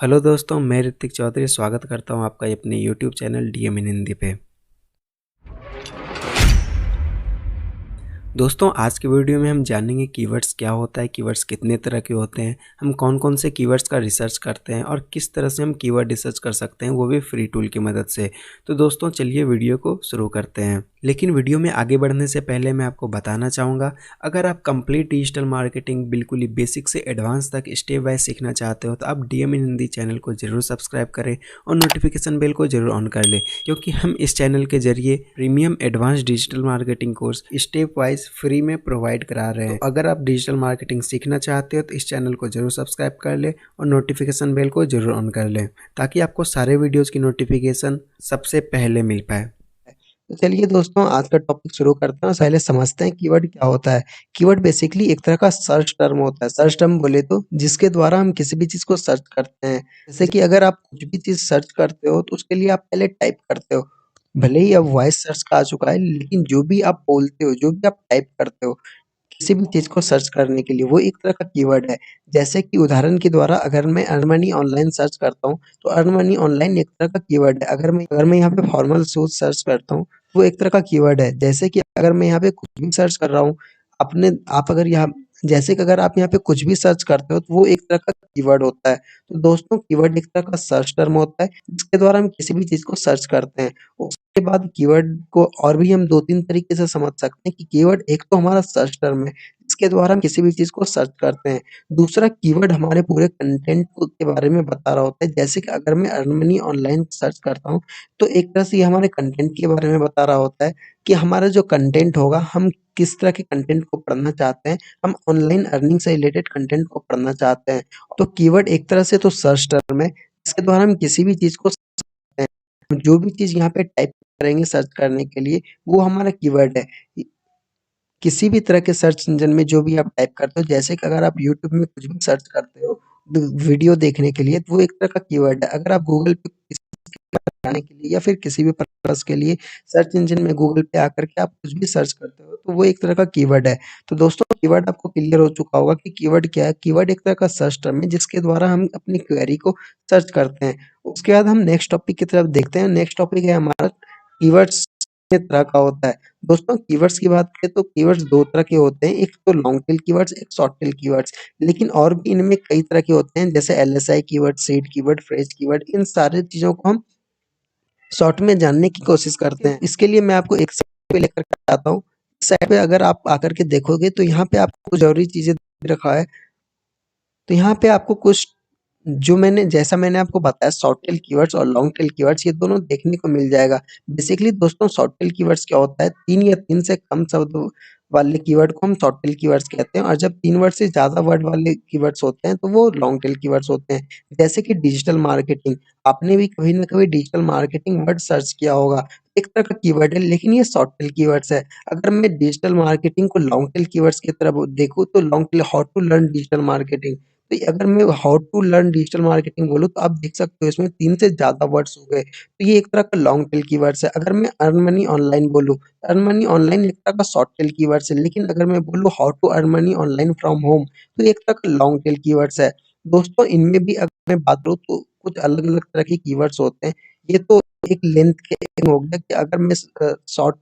Hello दोस्तों, मैं ऋतिक चौधरी स्वागत करता हूं आपका अपने यूट्यूब चैनल डीएम इन हिंदी पे। दोस्तों, आज के वीडियो में हम जानेंगे कीवर्ड्स क्या होता है, कीवर्ड्स कितने तरह के होते हैं, हम कौन कौन से कीवर्ड्स का रिसर्च करते हैं और किस तरह से हम कीवर्ड रिसर्च कर सकते हैं, वो भी फ्री टूल की मदद से। तो दोस्तों चलिए वीडियो को शुरू करते हैं। लेकिन वीडियो में आगे बढ़ने से पहले मैं आपको बताना चाहूँगा, अगर आप कंप्लीट डिजिटल मार्केटिंग बिल्कुल ही बेसिक से एडवांस तक स्टेप वाइज सीखना चाहते हो तो आप डीएम इन हिंदी चैनल को जरूर सब्सक्राइब करें और नोटिफिकेशन बेल को जरूर ऑन कर लें, क्योंकि हम इस चैनल के जरिए premium advance digital marketing course step wise free में प्रोवाइड करा रहे हैं। तो अगर आप डिजिटल मार्केटिंग सीखना चाहते हो तो इस चैनल को जरूर सब्सक्राइब कर लें और नोटिफिकेशन बेल को जरूर ऑन कर लें, ताकि आपको सारे वीडियोस की नोटिफिकेशन सबसे पहले मिल पाए। तो चलिए दोस्तों, आज का टॉपिक शुरू करते हैं। पहले समझते हैं कीवर्ड क्या होता है। कीवर्ड बेसिकली एक तरह का सर्च टर्म होता है। सर्च टर्म बोले तो जिसके द्वारा हम किसी भी चीज़ को सर्च करते हैं। जैसे कि अगर आप कुछ भी चीज़ सर्च करते हो तो उसके लिए आप पहले टाइप करते हो। भले ही अब वॉइस सर्च का आ चुका है, लेकिन जो भी आप बोलते हो, जो भी आप टाइप करते हो, किसी भी चीज़ को सर्च करने के लिए वो एक तरह का कीवर्ड है। जैसे कि उदाहरण के द्वारा अगर मैं अर्न मनी ऑनलाइन सर्च करता हूँ, तो अर्न मनी ऑनलाइन एक तरह का कीवर्ड है। अगर मैं यहाँ पे फॉर्मल शूज़ सर्च करता हूँ, वो एक तरह का कीवर्ड है। जैसे कि अगर मैं यहाँ पे कुछ भी सर्च कर रहा हूँ, अपने आप अगर यहाँ जैसे कि अगर आप यहाँ पे कुछ भी सर्च करते हो, तो वो एक तरह का कीवर्ड होता है। तो दोस्तों, कीवर्ड एक तरह का सर्च टर्म होता है, जिसके द्वारा हम किसी भी चीज़ को सर्च करते हैं। उसके बाद कीवर्ड को और भी हम 2-3 तरीके से समझ सकते हैं कि कीवर्ड एक तो हमारा सर्च टर्म है, जिसके द्वारा हम किसी भी चीज़ को सर्च करते हैं। दूसरा, कीवर्ड हमारे पूरे कंटेंट को के बारे में बता रहा होता है। जैसे कि अगर मैं अर्न मनी ऑनलाइन सर्च करता हूँ, तो एक तरह से ये हमारे कंटेंट के बारे में बता रहा होता है कि हमारा जो कंटेंट होगा, हम किस तरह के कंटेंट को पढ़ना चाहते हैं। हम ऑनलाइन अर्निंग से रिलेटेड कंटेंट को पढ़ना चाहते हैं। तो कीवर्ड एक तरह से तो सर्च टर्म है, जिसके द्वारा हम किसी भी चीज़ को सकते हैं। जो भी चीज़ यहाँ पे टाइप करेंगे सर्च करने के लिए, वो हमारा कीवर्ड है। किसी भी तरह के सर्च इंजन में जो भी आप टाइप करते हो, जैसे कि अगर आप यूट्यूब में कुछ भी सर्च करते हो वीडियो देखने के लिए, तो वो एक तरह का कीवर्ड है। अगर आप गूगल पे किसी चीज़ के बारे में जानने के लिए या फिर किसी भी पर्पस के लिए सर्च इंजन में गूगल पे आकर के आप कुछ भी सर्च करते हो, तो वो एक तरह का कीवर्ड है। तो दोस्तों, कीवर्ड आपको क्लियर हो चुका होगा कि कीवर्ड क्या है। कीवर्ड एक तरह का सर्च टर्म है, जिसके द्वारा हम अपनी क्वेरी को सर्च करते हैं। उसके बाद हम नेक्स्ट टॉपिक की तरफ देखते हैं। नेक्स्ट टॉपिक है हमारा कीवर्ड्स कितने तरह का होता है। दोस्तों, कीवर्ड्स की बात करें तो कीवर्ड्स 2 तरह के होते हैं, एक तो लॉन्ग टेल कीवर्ड्स, एक शॉर्ट टेल कीवर्ड्स। लेकिन और भी इनमें कई तरह के होते हैं, जैसे LSI keyword, seed keyword, phrase keyword. इन सारी चीज़ों को हम शॉर्ट में जानने की कोशिश करते हैं। इसके लिए मैं आपको एक साइट पे लेकर के आता हूँ। इस साइट पे अगर आप आकर के देखोगे, तो यहाँ पे आपको कुछ ज़रूरी चीज़ें दे रखा है। तो यहाँ पे आपको कुछ जो मैंने आपको बताया, शॉर्ट टेल कीवर्ड्स और लॉन्ग टेल कीवर्ड्स, ये दोनों देखने को मिल जाएगा। बेसिकली दोस्तों, शॉर्ट टेल कीवर्ड्स क्या होता है, 3 या 3 से कम शब्द वाले कीवर्ड को हम शॉर्ट टेल कीवर्ड्स कहते हैं, और जब 3 वर्ड से ज़्यादा वर्ड वाले कीवर्ड्स होते हैं, तो वो लॉन्ग टेल कीवर्ड्स होते हैं। जैसे कि डिजिटल मार्केटिंग, आपने भी कभी न कभी डिजिटल मार्केटिंग वर्ड सर्च किया होगा, एक तरह का कीवर्ड है, लेकिन ये शॉर्ट टेल कीवर्ड्स है। अगर मैं डिजिटल मार्केटिंग को लॉन्ग टेल कीवर्ड्स की तरफ देखूँ, तो long tail how to learn digital marketing. तो अगर मैं how to learn digital marketing बोलूँ, तो आप देख सकते हो इसमें 3 से ज़्यादा वर्ड्स हो गए। तो ये एक तरह का लॉन्ग टेल कीवर्ड्स है। अगर मैं अर्न मनी ऑनलाइन बोलूँ, अर्न मनी ऑनलाइन एक तरह का शॉर्ट टेल कीवर्ड्स है। लेकिन अगर मैं बोलूँ how to earn money online from home, तो ये एक तरह का लॉन्ग टेल कीवर्ड्स है। दोस्तों, इनमें भी अगर मैं बात करूँ, तो कुछ अलग-अलग तरह के कीवर्ड्स होते हैं। ये तो एक लेंथ के हो गया कि अगर मैं शॉर्ट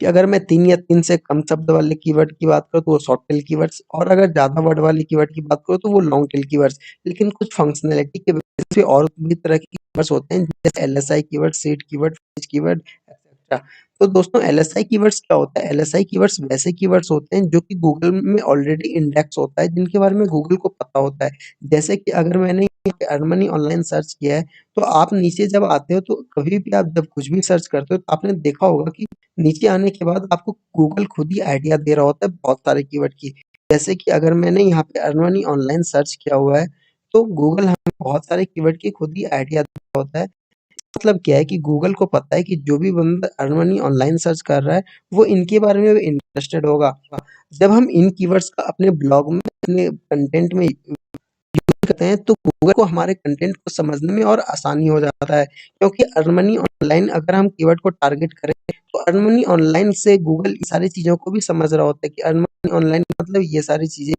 कि अगर मैं 3 या 3 से कम शब्द वाले कीवर्ड की बात करूँ, तो वो शॉर्ट टेल कीवर्ड्स, और अगर ज़्यादा वर्ड वाले कीवर्ड की बात करूँ, तो वो लॉन्ग टेल कीवर्ड्स। लेकिन कुछ फंक्शनैलिटी के बेसिस पे और भी तरह के कीवर्ड्स होते हैं, जैसे LSI keyword, seed keyword, phrase keyword, etcetera. तो दोस्तों, एलएसआई कीवर्ड्स क्या होता है? एलएसआई कीवर्ड्स वैसे कीवर्ड्स होते हैं जो कि गूगल में ऑलरेडी इंडेक्स होता है, जिनके बारे में गूगल को पता होता है। जैसे कि अगर मैंने अर्न मनी ऑनलाइन सर्च किया है, तो आप नीचे जब आते हो, तो कभी भी आप जब कुछ भी सर्च करते हो, तो आपने देखा होगा कि नीचे आने के बाद आपको गूगल खुद ही आइडिया दे रहा होता है बहुत सारे कीवर्ड की। जैसे कि अगर मैंने यहाँ पे अर्न मनी ऑनलाइन सर्च किया हुआ है, तो गूगल हमें बहुत सारे कीवर्ड की खुद ही आइडिया दे रहा होता है। मतलब क्या है कि गूगल को पता है कि जो भी बंदा अर्न मनी ऑनलाइन सर्च कर रहा है, वो इनके बारे में भी इंटरेस्टेड होगा। जब हम इन कीवर्ड्स का अपने ब्लॉग में, अपने कंटेंट में करते हैं, तो गूगल को हमारे कंटेंट को समझने में और आसानी हो जाता है। क्योंकि अर्न मनी ऑनलाइन अगर हम कीवर्ड को टारगेट करें, तो अर्न मनी ऑनलाइन से गूगल इन सारी चीज़ों को भी समझ रहा होता है कि अर्न मनी ऑनलाइन मतलब ये सारी चीज़ें।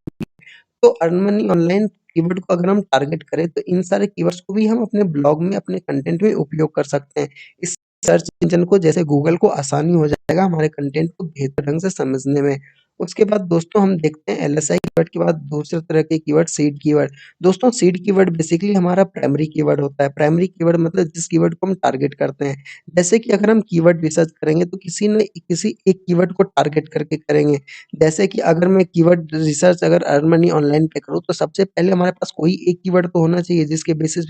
तो अर्न मनी ऑनलाइन कीवर्ड को अगर हम टारगेट करें तो इन सारे कीवर्ड्स को भी हम अपने ब्लॉग में, अपने कंटेंट में उपयोग कर सकते हैं। इस सर्च इंजन को, जैसे गूगल को, आसानी हो जाएगा हमारे कंटेंट को बेहतर ढंग से समझने में। उसके बाद दोस्तों हम देखते हैं एलएसआई कीवर्ड के बाद दूसरे तरह के कीवर्ड, सीड कीवर्ड। दोस्तों सीड कीवर्ड बेसिकली हमारा प्राइमरी कीवर्ड होता है। प्राइमरी कीवर्ड मतलब जिस कीवर्ड को हम टारगेट करते हैं। जैसे कि अगर हम कीवर्ड रिसर्च करेंगे तो किसी एक कीवर्ड को टारगेट करके करेंगे। जैसे कि अगर मैं कीवर्ड रिसर्च अगर अर्न मनी ऑनलाइन पे करूँ तो सबसे पहले हमारे पास कोई एक कीवर्ड तो होना चाहिए जिसके बेसिस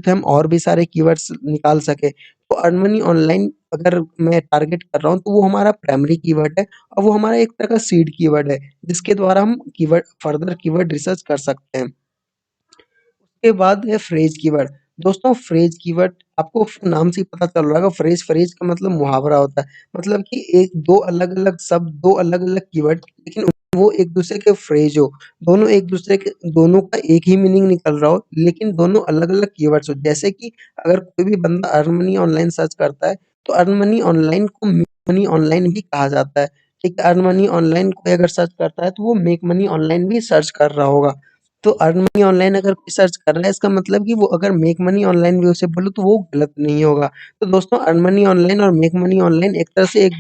पे हम और भी सारे कीवर्ड्स निकाल सकें। तो अर्न मनी ऑनलाइन अगर मैं टारगेट कर रहा हूँ तो वो हमारा प्राइमरी कीवर्ड है और वो हमारा एक तरह का सीड कीवर्ड है, जिसके द्वारा हम कीवर्ड रिसर्च कर सकते हैं। उसके बाद है फ्रेज कीवर्ड। दोस्तों फ्रेज कीवर्ड आपको नाम से ही पता चल रहा होगा, फ्रेज फ्रेज का मतलब मुहावरा होता है। मतलब कि एक दो अलग-अलग शब्द, दो अलग-अलग कीवर्ड, लेकिन वो एक दूसरे के फ्रेज हो। दोनों का एक ही मीनिंग निकल रहा हो, लेकिन दोनों अलग-अलग कीवर्ड्स हो। जैसे कि अगर कोई भी बंदा अर्न मनी ऑनलाइन सर्च करता है, तो अर्न मनी ऑनलाइन को मेक मनी ऑनलाइन भी कहा जाता है। ठीक है, अर्न मनी ऑनलाइन कोई अगर सर्च करता है, तो वो मेक मनी ऑनलाइन भी सर्च कर रहा होगा। तो अर्न मनी ऑनलाइन अगर कोई सर्च कर रहा है, इसका मतलब कि वो अगर मेक मनी ऑनलाइन भी उसे बोलो तो वो गलत नहीं होगा। तो दोस्तों अर्न मनी ऑनलाइन और मेक मनी ऑनलाइन एक तरह से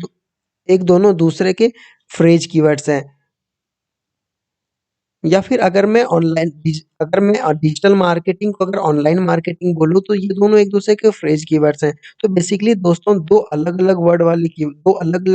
एक दोनों दूसरे के फ्रेज कीवर्ड्स हैं। या फिर अगर मैं डिजिटल मार्केटिंग को अगर ऑनलाइन मार्केटिंग बोलूँ तो ये दोनों एक दूसरे के फ्रेज कीवर्ड्स हैं। तो बेसिकली दोस्तों 2 अलग-अलग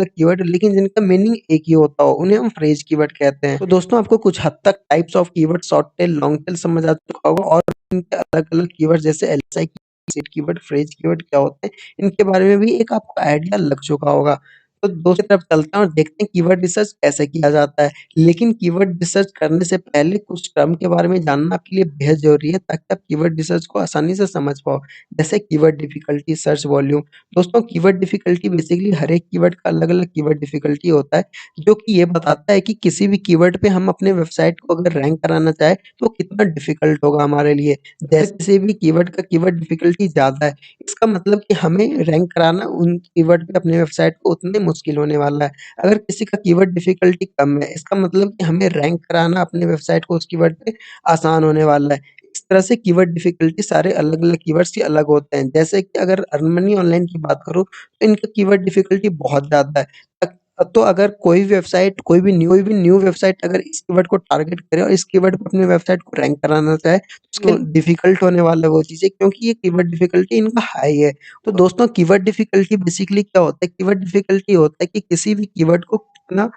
कीवर्ड, लेकिन जिनका मीनिंग एक ही होता हो, उन्हें हम फ्रेज कीवर्ड कहते हैं। तो दोस्तों आपको कुछ हद तक types of keyword, short tail, long tail समझ आ चुका होगा और इनके अलग-अलग कीवर्ड जैसे LSI, seed keyword, phrase keyword क्या होते हैं, इनके बारे में भी एक आपको आइडिया लग चुका होगा। तो दोस्तों की तरफ चलते हैं और देखते हैं कीवर्ड रिसर्च कैसे किया जाता है। लेकिन कीवर्ड रिसर्च करने से पहले कुछ टर्म के बारे में जानना आपके लिए बेहद ज़रूरी है, ताकि आप कीवर्ड रिसर्च को आसानी से समझ पाओ। जैसे कीवर्ड डिफ़िकल्टी, सर्च वॉल्यूम। दोस्तों कीवर्ड डिफ़िकल्टी बेसिकली हर एक कीवर्ड का अलग-अलग कीवर्ड डिफ़िकल्टी होता है, जो कि ये बताता है कि किसी भी कीवर्ड पे हम अपने वेबसाइट को अगर रैंक कराना चाहें, तो कितना डिफ़िकल्ट होगा हमारे लिए। जैसे किसी भी कीवर्ड का कीवर्ड डिफ़िकल्टी ज़्यादा है, इसका मतलब कि हमें रैंक कराना उन कीवर्ड पे अपने वेबसाइट को उतने मुश्किल होने वाला है। अगर किसी का कीवर्ड डिफ़िकल्टी कम है, इसका मतलब कि हमें रैंक कराना अपने वेबसाइट को उस कीवर्ड पे आसान होने वाला है। इस तरह से कीवर्ड डिफ़िकल्टी सारे अलग-अलग कीवर्ड्स के अलग होते हैं। जैसे कि अगर अर्न मनी ऑनलाइन की बात करूँ, तो इनका कीवर्ड डिफ़िकल्टी बहुत ज़्यादा है। तो अगर कोई भी न्यू वेबसाइट अगर इस कीवर्ड को टारगेट करे और इस कीवर्ड पे अपनी वेबसाइट को रैंक कराना चाहे, तो उसके डिफ़िकल्ट होने वाला है वो चीज़ें, क्योंकि ये कीवर्ड डिफ़िकल्टी इनका हाई है। तो दोस्तों कीवर्ड डिफ़िकल्टी बेसिकली क्या होता है? कीवर्ड डिफ़िकल्टी होता है कि किसी भी कीवर्ड को कितना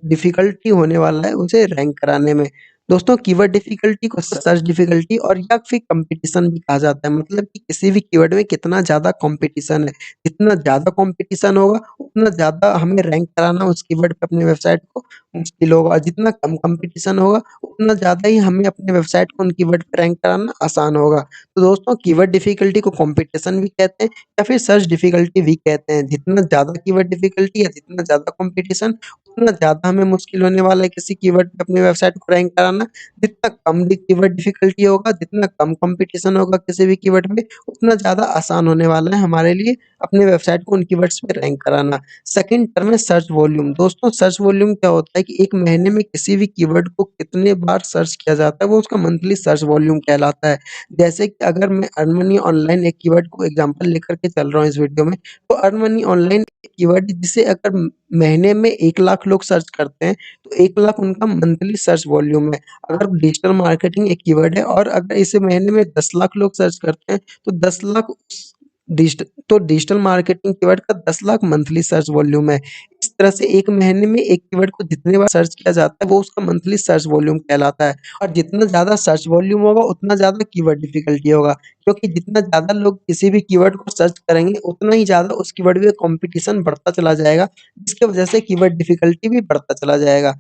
डिफ़िकल्टी होने वाला है उसे रैंक कराने में। दोस्तों कीवर्ड डिफ़िकल्टी को सर्च डिफ़िकल्टी और या फिर कॉम्पिटिशन भी कहा जाता है। मतलब कि किसी भी कीवर्ड में कितना ज़्यादा कॉम्पिटिशन है। जितना ज़्यादा कॉम्पिटिशन होगा, उतना ज़्यादा हमें रैंक कराना उस कीवर्ड पे अपनी वेबसाइट को मुश्किल होगा, और जितना कम कॉम्पिटिशन होगा, उतना ज़्यादा ही हमें अपने वेबसाइट को उन कीवर्ड पे रैंक कराना आसान होगा। तो दोस्तों कीवर्ड डिफ़िकल्टी को कॉम्पिटिशन भी कहते हैं या फिर सर्च डिफ़िकल्टी भी कहते हैं। जितना ज़्यादा कीवर्ड डिफ़िकल्टी या जितना ज़्यादा कॉम्पिटिशन, उतना ज़्यादा हमें मुश्किल होने वाला है किसी कीवर्ड पे अपनी वेबसाइट को रैंक कराना। जितना कम कीवर्ड डिफ़िकल्टी होगा, जितना कम कॉम्पिटिशन होगा किसी भी कीवर्ड में, उतना ज़्यादा आसान होने वाला है हमारे लिए अपनी वेबसाइट को उन कीवर्ड्स पे रैंक कराना। सेकंड टर्म है सर्च वॉल्यूम। दोस्तों सर्च वॉल्यूम क्या होता है कि एक महीने में किसी भी कीवर्ड को कितने बार सर्च किया जाता है, वो उसका मंथली सर्च वॉल्यूम कहलाता है। जैसे कि अगर मैं अर्न मनी ऑनलाइन एक कीवर्ड को एग्ज़ाम्पल लेकर के चल रहा हूँ इस वीडियो में, तो अर्न मनी ऑनलाइन एक कीवर्ड जिसे अगर महीने में 1 लाख लोग सर्च करते हैं, तो 1 लाख उनका मंथली सर्च वॉल्यूम है। अगर डिजिटल मार्केटिंग एक कीवर्ड है और अगर इसे महीने में 10 लाख लोग सर्च करते हैं, तो 10 लाख उस डिजिटल मार्केटिंग कीवर्ड का 10 लाख मंथली सर्च वॉल्यूम है। इस तरह से एक महीने में एक कीवर्ड को जितने बार सर्च किया जाता है, वो उसका मंथली सर्च वॉल्यूम कहलाता है। और जितना ज़्यादा सर्च वॉल्यूम होगा, उतना ज़्यादा कीवर्ड डिफ़िकल्टी होगा, क्योंकि जितना ज़्यादा लोग किसी भी कीवर्ड को सर्च करेंगे, उतना ही ज़्यादा उस कीवर्ड में कॉम्पिटिशन बढ़ता चला जाएगा, जिसकी वजह से कीवर्ड डिफ़िकल्टी भी बढ़ता चला जाएगा।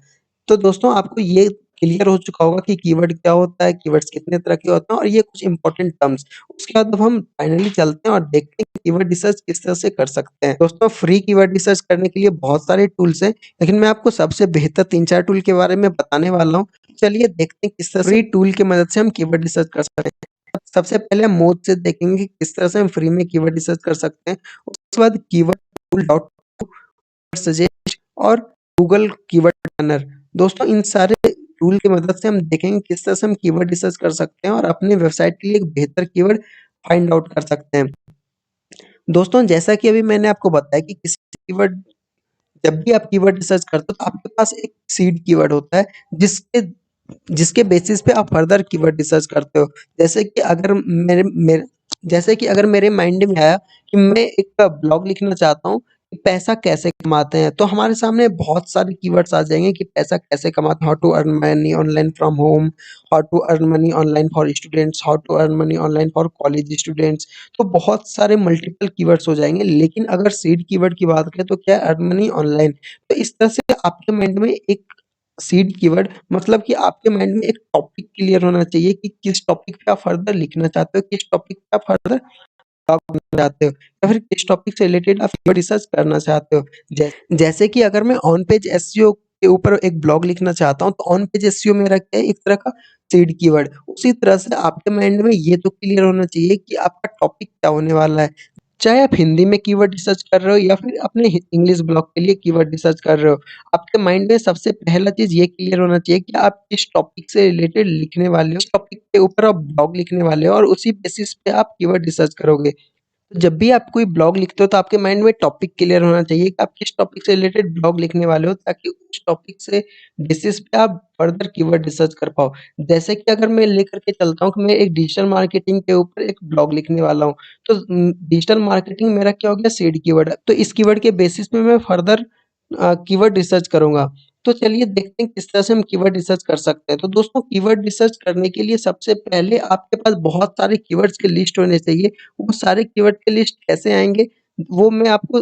तो दोस्तों आपको ये क्लियर हो चुका होगा कि कीवर्ड क्या होता है, कीवर्ड्स कितने तरह के होते हैं और ये कुछ इम्पोर्टेंट टर्म्स। उसके बाद अब हम फाइनली चलते हैं और देखते हैं कि कीवर्ड रिसर्च किस तरह से कर सकते हैं। दोस्तों फ्री कीवर्ड रिसर्च करने के लिए बहुत सारे टूल्स हैं, लेकिन मैं आपको सबसे बेहतर 3-4 टूल के बारे में बताने वाला हूँ। चलिए देखते हैं किस तरह से फ्री टूल की मदद से हम कीवर्ड रिसर्च कर सकते हैं। सबसे पहले हम मोज से देखेंगे कि किस तरह से हम फ्री में कीवर्ड रिसर्च कर सकते हैं। उसके बाद कीवर्ड टूल डॉट सजेस्ट और गूगल कीवर्ड रनर। दोस्तों इन सारे टूल की मदद से हम देखेंगे किस तरह से हम कीवर्ड रिसर्च कर सकते हैं और अपनी वेबसाइट के लिए एक बेहतर कीवर्ड फाइंड आउट कर सकते हैं। दोस्तों, जैसा कि अभी मैंने आपको बताया कि किसी कीवर्ड जब भी आप कीवर्ड रिसर्च करते हो तो आपके पास एक सीड कीवर्ड होता है जिसके जिसके बेसिस पे आप फर्दर कीवर्ड रिसर्च करते हो। जैसे कि अगर मेरे मेरे जैसे कि अगर मेरे माइंड में आया कि मैं एक ब्लॉग लिखना चाहता हूँ कि पैसा कैसे कमाते हैं, तो हमारे सामने बहुत सारे कीवर्ड्स आ जाएँगे कि पैसा कैसे कमाते हैं, how to earn money online from home, how to earn money online for students, how to earn money online for college students. तो बहुत सारे मल्टीपल कीवर्ड्स हो जाएँगे, लेकिन अगर सीड कीवर्ड की बात करें तो क्या है अर्न मनी ऑनलाइन। तो इस तरह से आपके माइंड में एक सीड कीवर्ड मतलब कि आपके माइंड में एक टॉपिक क्लियर होना चाहिए कि किस टॉपिक पे आप फर्दर लिखना चाहते हो, किस टॉपिक पे आप फर्दर ब्लॉग बनाना चाहते हो या फिर किस टॉपिक से रिलेटेड आप कीवर्ड रिसर्च करना चाहते हो। जैसे कि अगर मैं ऑन पेज एसईओ के ऊपर एक ब्लॉग लिखना चाहता हूँ, तो ऑन पेज एसईओ मेरा क्या है एक तरह का सीड कीवर्ड। उसी तरह से आपके माइंड में ये तो क्लियर होना चाहिए कि आपका टॉपिक क्या होने वाला है। चाहे आप हिंदी में कीवर्ड रिसर्च कर रहे हो या फिर अपने इंग्लिश ब्लॉग के लिए कीवर्ड रिसर्च कर रहे हो, आपके माइंड में सबसे पहला चीज ये क्लियर होना चाहिए कि आप किस टॉपिक से रिलेटेड लिखने वाले हो, किस टॉपिक के ऊपर आप ब्लॉग लिखने वाले हो और उसी बेसिस पे आप कीवर्ड रिसर्च करोगे। तो जब भी आप कोई ब्लॉग लिखते हो तो आपके माइंड में टॉपिक क्लियर होना चाहिए कि आप किस टॉपिक से रिलेटेड ब्लॉग लिखने वाले हो, ताकि उस टॉपिक से बेसिस पे आप फर्दर कीवर्ड रिसर्च कर पाओ। जैसे कि अगर मैं लेकर के चलता हूँ कि मैं एक डिजिटल मार्केटिंग के ऊपर एक ब्लॉग लिखने वाला हूँ, तो डिजिटल मार्केटिंग मेरा क्या हो गया सीड कीवर्ड है। तो इस कीवर्ड के बेसिस पे मैं फर्दर कीवर्ड रिसर्च करूँगा। तो चलिए देखते हैं किस तरह से हम कीवर्ड रिसर्च कर सकते हैं। तो दोस्तों, कीवर्ड रिसर्च करने के लिए सबसे पहले आपके पास बहुत सारे कीवर्ड्स की लिस्ट होने चाहिए। वो सारे कीवर्ड की लिस्ट कैसे आएँगे, वो मैं आपको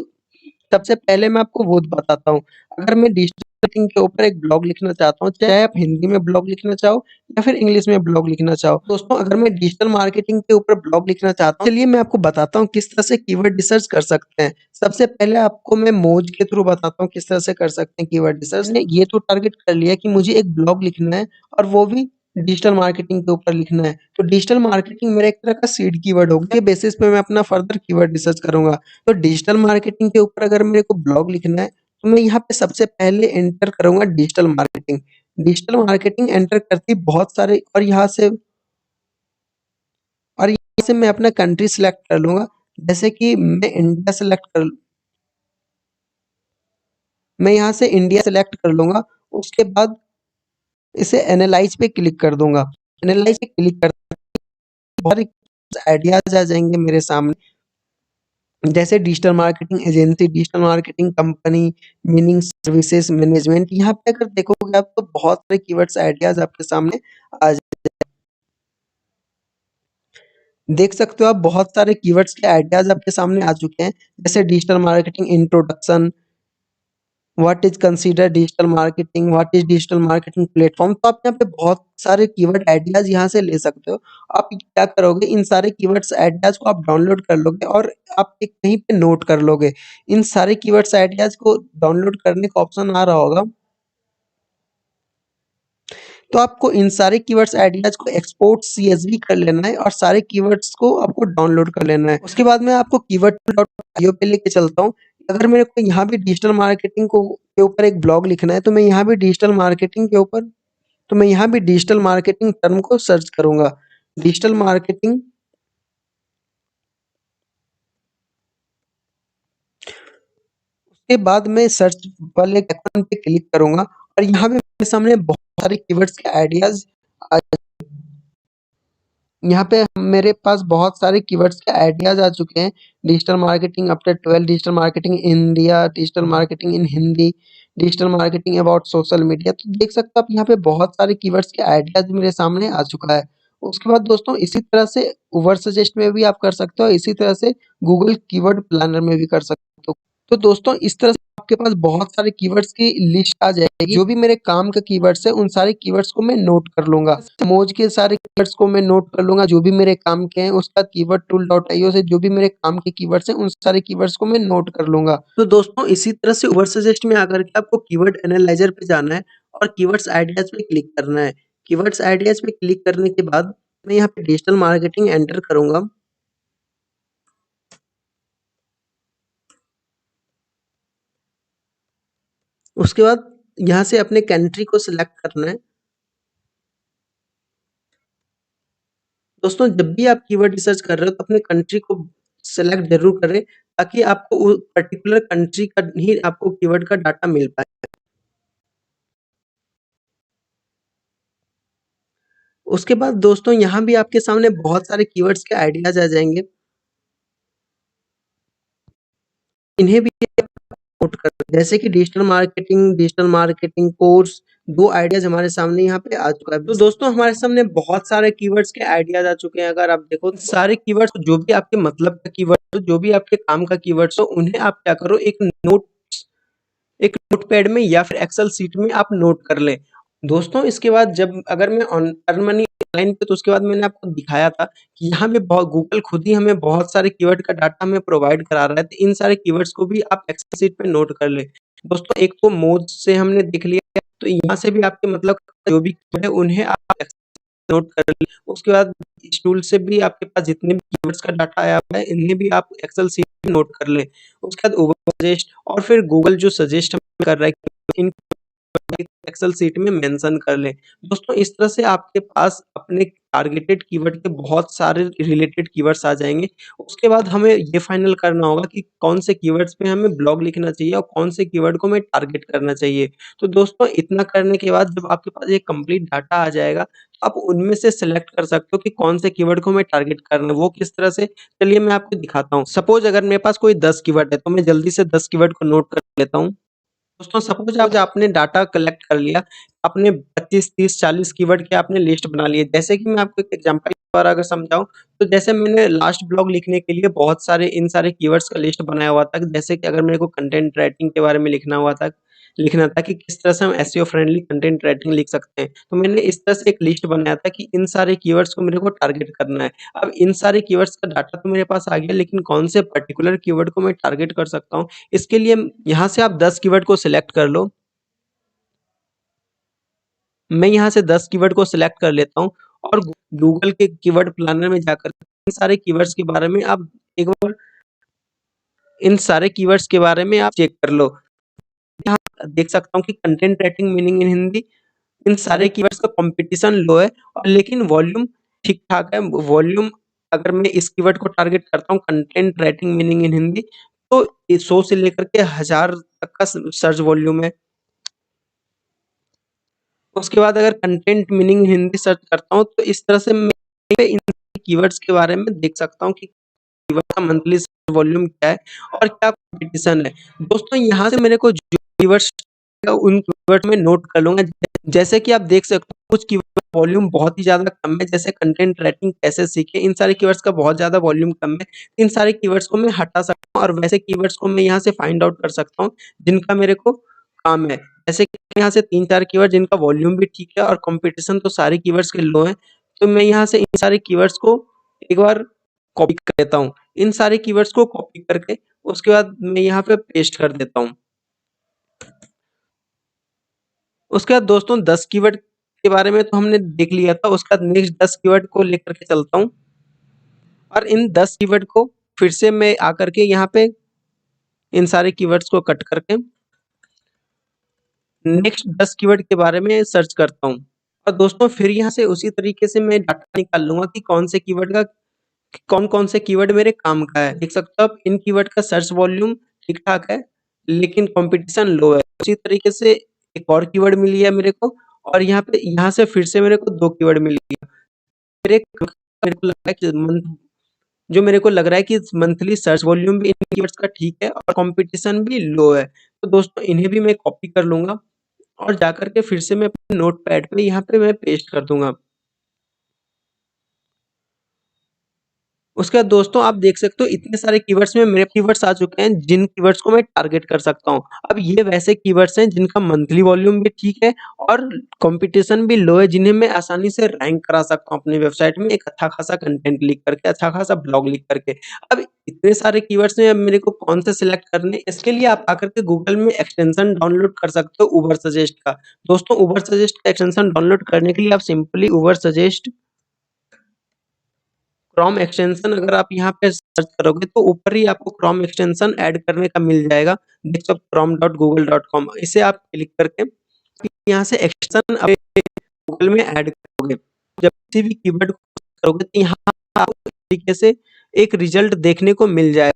सबसे पहले मैं आपको वो बताता हूँ। अगर मैं डिजिटल मार्केटिंग के ऊपर एक ब्लॉग लिखना चाहता हूँ, चाहे आप हिंदी में ब्लॉग लिखना चाहो या फिर इंग्लिश में ब्लॉग लिखना चाहो। दोस्तों, अगर मैं डिजिटल मार्केटिंग के ऊपर ब्लॉग लिखना चाहता हूँ, चलिए मैं आपको बताता हूँ किस तरह से कीवर्ड रिसर्च कर सकते हैं। सबसे पहले आपको मैं मोज के थ्रू बताता हूँ किस तरह से कर सकते हैं कीवर्ड रिसर्च। मैंने ये तो टारगेट कर लिया कि मुझे एक ब्लॉग लिखना है और वो भी डिजिटल मार्केटिंग के ऊपर लिखना है। तो डिजिटल मार्केटिंग मेरा एक तरह का सीड कीवर्ड हो गया। इसके बेसिस पे मैं अपना फर्दर कीवर्ड रिसर्च करूँगा। तो डिजिटल मार्केटिंग के ऊपर अगर मेरे को ब्लॉग लिखना है, तो मैं यहाँ पे सबसे पहले एंटर करूँगा digital marketing. Digital marketing enter करते ही बहुत सारे और यहाँ से मैं अपना कंट्री सिलेक्ट कर लूँगा। जैसे कि मैं यहाँ से इंडिया सेलेक्ट कर लूँगा। उसके बाद इसे एनालाइज़ पे क्लिक कर दूँगा। एनालाइज़ पे क्लिक करते ही बहुत सारे आइडियाज़ आ जाएँगे मेरे सामने। जैसे digital marketing agency, digital marketing company, meaning services management. यहाँ पे अगर देखोगे आप तो बहुत सारे कीवर्ड्स आइडियाज़ आपके सामने आ देख सकते हो आप बहुत सारे कीवर्ड्स के आइडियाज़ आपके सामने आ चुके हैं। जैसे digital marketing introduction, what is consider digital marketing, what is digital marketing platform. तो आप यहाँ पे बहुत सारे कीवर्ड आइडियाज़ यहाँ से ले सकते हो। आप क्या करोगे, इन सारे कीवर्ड्स आइडियाज़ को आप डाउनलोड कर लोगे और आप एक कहीं पे नोट कर लोगे। इन सारे कीवर्ड्स आइडियाज़ को डाउनलोड करने का ऑप्शन आ रहा होगा। तो आपको इन सारे कीवर्ड्स आइडियाज़ को एक्सपोर्ट सीएसवी कर लेना है और सारे कीवर्ड्स को आपको डाउनलोड कर लेना है। उसके बाद मैं आपको कीवर्ड.io पे लेके चलता हूँ। अगर मेरे को यहाँ भी डिजिटल मार्केटिंग को के ऊपर एक ब्लॉग लिखना है, तो मैं यहाँ भी डिजिटल मार्केटिंग के ऊपर तो मैं यहाँ भी डिजिटल मार्केटिंग टर्म को सर्च करूँगा। डिजिटल मार्केटिंग के बाद मैं सर्च वाले आइकन पे क्लिक करूँगा और यहाँ पे मेरे सामने बहुत सारे कीवर्ड्स के आइडियाज़ आ यहाँ पे मेरे पास बहुत सारे कीवर्ड्स के आइडियाज़ आ चुके हैं। Digital marketing after 12, digital marketing in India, digital marketing in Hindi, digital marketing about social media. तो देख सकते हो आप यहाँ पे बहुत सारे कीवर्ड्स के आइडियाज़ मेरे सामने आ चुका है। उसके बाद दोस्तों इसी तरह से वर्ड सजेस्ट में भी आप कर सकते हो, इसी तरह से गूगल कीवर्ड प्लानर में भी कर सकते हो। तो दोस्तों इस तरह से आपके पास बहुत सारे कीवर्ड्स की लिस्ट आ जाएगी। जो भी मेरे काम का कीवर्ड्स है उन सारे कीवर्ड्स को मैं नोट कर लूँगा। मोज के सारे कीवर्ड्स को मैं नोट कर लूँगा जो भी मेरे काम के हैं। उसके बाद कीवर्ड टूल डॉट आईओ से जो भी मेरे काम के कीवर्ड्स हैं उन सारे कीवर्ड्स को मैं नोट कर लूँगा। तो दोस्तों इसी तरह से वर्ड सजेस्ट में आकर के आपको कीवर्ड एनालाइज़र पे जाना है और कीवर्ड्स आइडियाज़ पे क्लिक करना है। कीवर्ड्स आइडियाज़ पे क्लिक करने के बाद मैं यहाँ पे डिजिटल मार्केटिंग एंटर करूँगा। उसके बाद यहाँ से अपने कंट्री को सिलेक्ट करना है। दोस्तों जब भी आप कीवर्ड रिसर्च कर रहे हो तो अपने कंट्री को सेलेक्ट ज़रूर करें ताकि आपको वो पर्टिकुलर कंट्री का ही आपको कीवर्ड का डाटा मिल पाए। उसके बाद दोस्तों यहाँ भी आपके सामने बहुत सारे कीवर्ड्स के आइडियाज़ आ जाएँगे। इन्हें भी नोट कर जैसे कि डिजिटल मार्केटिंग कोर्स 2 आइडियाज़ हमारे सामने यहाँ पे आ चुका है। तो दोस्तों हमारे सामने बहुत सारे कीवर्ड्स के आइडियाज़ आ चुके हैं। अगर आप देखो सारे कीवर्ड्स जो भी आपके मतलब का कीवर्ड हो, जो भी आपके काम का कीवर्ड्स हो, उन्हें आप क्या करो एक नोटपैड में या फिर एक्सेल शीट में आप नोट कर लें। दोस्तों इसके बाद जब अगर मैं ऑन अर्न मनी ऑनलाइन पे तो उसके बाद मैंने आपको दिखाया था कि यहाँ पे बहुत गूगल खुद ही हमें बहुत सारे कीवर्ड का डाटा हमें प्रोवाइड करा रहा है, तो इन सारे कीवर्ड्स को भी आप एक्सेल शीट पे नोट कर लें। दोस्तों एक तो मोज से हमने देख लिया, तो यहाँ से भी आपके मतलब जो भी कीवर्ड है उन्हें आप नोट कर लें। उसके बाद इस टूल से भी आपके पास जितने भी कीवर्ड्स का डाटा आया हुआ है, इन्हें भी आप एक्सेल शीट में नोट कर लें। उसके बाद ओवर सजेस्ट और फिर गूगल जो सजेस्ट हमें कर रहा है इन एक्सेल शीट में मेंशन कर लें। दोस्तों इस तरह से आपके पास अपने टारगेटेड कीवर्ड के बहुत सारे रिलेटेड कीवर्ड्स आ जाएँगे। उसके बाद हमें ये फाइनल करना होगा कि कौन से कीवर्ड्स पे हमें ब्लॉग लिखना चाहिए और कौन से कीवर्ड को हमें टारगेट करना चाहिए। तो दोस्तों इतना करने के बाद जब आपके पास ये कंप्लीट डाटा आ जाएगा, तो आप उनमें से सेलेक्ट कर सकते हो कि कौन से कीवर्ड को हमें टारगेट करना है। वो किस तरह से, चलिए मैं आपको दिखाता हूँ। सपोज़ अगर मेरे पास कोई 10 कीवर्ड है, तो मैं जल्दी से 10 कीवर्ड को नोट कर लेता हूँ। दोस्तों सपोज़ आज आपने डाटा कलेक्ट कर लिया, आपने 25, 30, 40 कीवर्ड के आपने लिस्ट बना लिए। जैसे कि मैं आपको एक एग्ज़ाम्पल के द्वारा अगर समझाऊँ, तो जैसे मैंने लास्ट ब्लॉग लिखने के लिए बहुत सारे इन सारे कीवर्ड्स का लिस्ट बनाया हुआ था। जैसे कि अगर मेरे को कंटेंट राइटिंग के बारे में लिखना था कि किस तरह से हम एसईओ फ्रेंडली कंटेंट राइटिंग लिख सकते हैं। तो मैंने इस तरह से एक लिस्ट बनाया था कि इन सारे कीवर्ड्स को मेरे को टारगेट करना है। अब इन सारे कीवर्ड्स का डाटा तो मेरे पास आ गया, लेकिन कौन से पर्टिकुलर कीवर्ड को मैं टारगेट कर सकता हूँ, इसके लिए यहाँ से आप 10 कीवर्ड को सिलेक्ट कर लो। मैं यहाँ से 10 कीवर्ड को सिलेक्ट कर लेता हूँ और गूगल के कीवर्ड प्लानर में जाकर इन सारे कीवर्ड्स के बारे में आप एक बार इन सारे कीवर्ड्स के बारे में आप चेक कर लो। यहाँ देख सकता हूँ कि content writing meaning in Hindi, इन सारे कीवर्ड्स का कॉम्पिटिशन लो है और लेकिन वॉल्यूम ठीक-ठाक है। वॉल्यूम अगर मैं इस कीवर्ड को टारगेट करता हूँ content writing meaning in Hindi, तो ये 100 से लेकर के 1000 तक का सर्च वॉल्यूम है। उसके बाद अगर कंटेंट मीनिंग हिंदी सर्च करता हूँ, तो इस तरह से मैं इन कीवर्ड्स के बारे में देख सकता हूँ कि कीवर्ड का मंथली सर्च वॉल्यूम क्या है और क्या कॉम्पिटिशन है। दोस्तों यहाँ से मेरे को जो कीवर्ड्स उन कीवर्ड में नोट कर लूँगा। जैसे कि आप देख सकते हो कुछ कीवर्ड वॉल्यूम बहुत ही ज़्यादा कम है, जैसे कंटेंट राइटिंग कैसे सीखें, इन सारे कीवर्ड्स का बहुत ज़्यादा वॉल्यूम कम है। इन सारे कीवर्ड्स को मैं हटा सकता हूँ और वैसे कीवर्ड्स को मैं यहाँ से फाइंड आउट कर सकता हूँ, जिनका मेरे को काम है। जैसे कि यहाँ से 3-4 कीवर्ड जिनका वॉल्यूम भी ठीक है और कॉम्पिटिशन तो सारे कीवर्ड्स के लो हैं, तो मैं यहाँ से इन सारे कीवर्ड्स को एक बार कॉपी कर लेता हूँ। इन सारे कीवर्ड्स को कॉपी करके उसके बाद मैं यहाँ पे पेस्ट कर देता हूँ। उसके बाद दोस्तों 10 कीवर्ड के बारे में तो हमने देख लिया था, उसके बाद नेक्स्ट 10 कीवर्ड को लेकर के चलता हूँ और इन 10 कीवर्ड को फिर से मैं आकर के यहाँ पे इन सारे कीवर्ड्स को कट करके नेक्स्ट 10 कीवर्ड के बारे में सर्च करता हूँ और दोस्तों फिर यहाँ से उसी तरीके से मैं डाटा निकाल लूँगा कि कौन-कौन से कीवर्ड मेरे काम का है। देख सकते हो आप इन कीवर्ड का सर्च वॉल्यूम ठीक-ठाक है, लेकिन कॉम्पिटिशन लो है। उसी तरीके से एक और कीवर्ड मिल गया मेरे को और यहाँ से फिर से मेरे को 2 कीवर्ड मिल गया। मेरे को लग रहा है कि मेरे को लग रहा है कि मंथली सर्च वॉल्यूम भी इन कीवर्ड्स का ठीक है और कॉम्पिटिशन भी लो है। तो दोस्तों इन्हें भी मैं कॉपी कर लूँगा और जाकर के फिर से मैं अपने नोटपैड पे यहाँ पे मैं पेस्ट कर दूँगा। उसके बाद दोस्तों आप देख सकते हो इतने सारे कीवर्ड्स में मेरे कीवर्ड्स आ चुके हैं जिन कीवर्ड्स को मैं टारगेट कर सकता हूँ। अब ये वैसे कीवर्ड्स हैं जिनका मंथली वॉल्यूम भी ठीक है और कंपटीशन भी लो है, जिन्हें मैं आसानी से रैंक करा सकता हूँ अपनी वेबसाइट में एक अच्छा खासा कंटेंट लिख करके, अच्छा खासा ब्लॉग लिख करके। अब इतने सारे कीवर्ड्स में अब मेरे को कौन से सिलेक्ट करने, इसके लिए आप आकर के गूगल में एक्सटेंशन डाउनलोड कर सकते हो उबर सजेस्ट का। दोस्तों उबर सजेस्ट का एक्सटेंशन डाउनलोड करने के लिए आप सिंपली उबर सजेस्ट क्रोम एक्सटेंशन अगर आप यहाँ पे सर्च करोगे तो ऊपर ही आपको क्रोम एक्सटेंशन ऐड करने का मिल जाएगा। देखो chrome.google.com इसे आप क्लिक करके यहाँ से एक्सटेंशन गूगल में ऐड करोगे। जब किसी भी कीवर्ड करोगे तो यहाँ आपको इस तरीके से एक रिजल्ट देखने को मिल जाएगा।